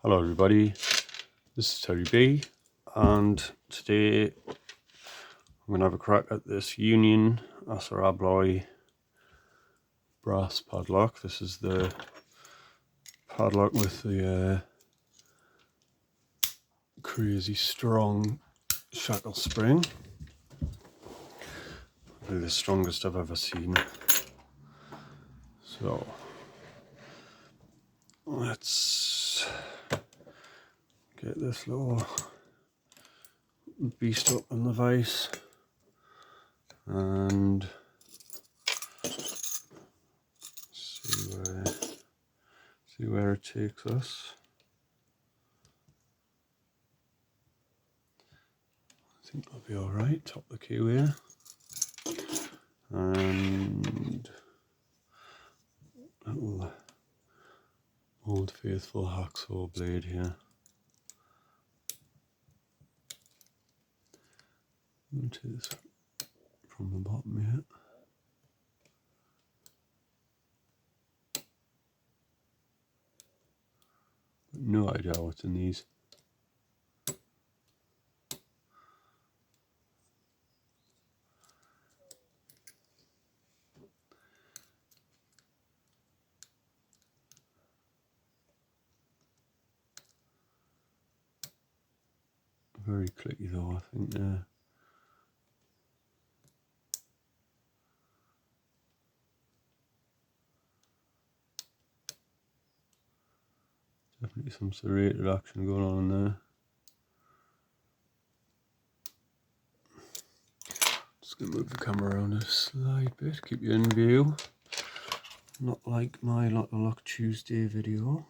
Hello everybody, this is Terry B, and today I'm going to have a crack at this Union assa abloy brass padlock. This is the padlock with the crazy strong shackle spring. Probably the strongest I've ever seen. So let's get this little beast up in the vise and see where it takes us. I think that'll be alright. Top the key here. And little old faithful hacksaw blade here. I'm going to take this from the bottom here. No idea what's in these. Very clicky though, I think. Definitely some serrated action going on in there. Just going to move the camera around a slight bit, keep you in view. Not like my Lock the Lock Tuesday video.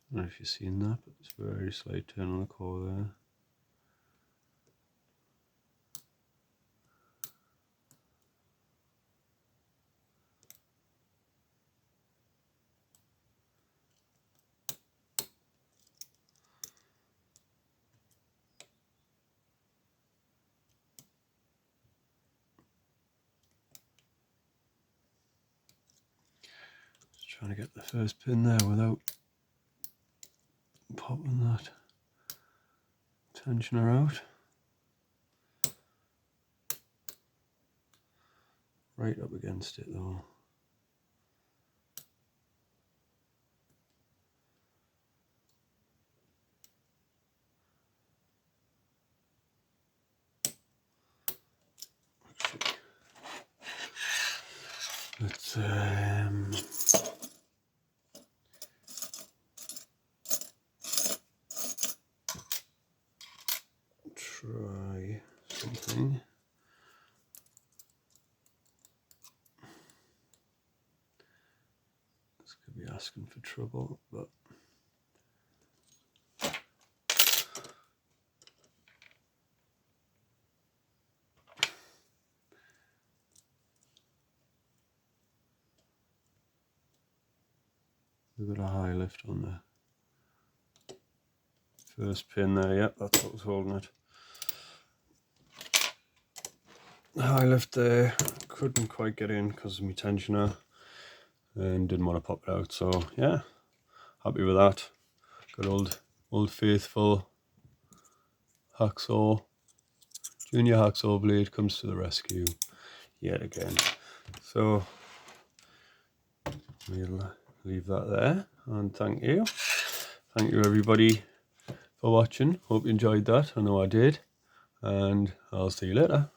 I don't know if you've seen that, but it's a very slight turn on the core there. Just trying to get the first pin there without popping that tensioner out. Right up against it though. Let's try something. This could be asking for trouble, but we've got a high lift on the first pin there. Yep, that's what was holding it. The high lift there, couldn't quite get in because of my tensioner and didn't want to pop it out, so yeah, happy with that. Good old faithful hacksaw, junior hacksaw blade comes to the rescue yet again. So we'll leave that there, and thank you everybody for watching. Hope you enjoyed that. I know I did, and I'll see you later.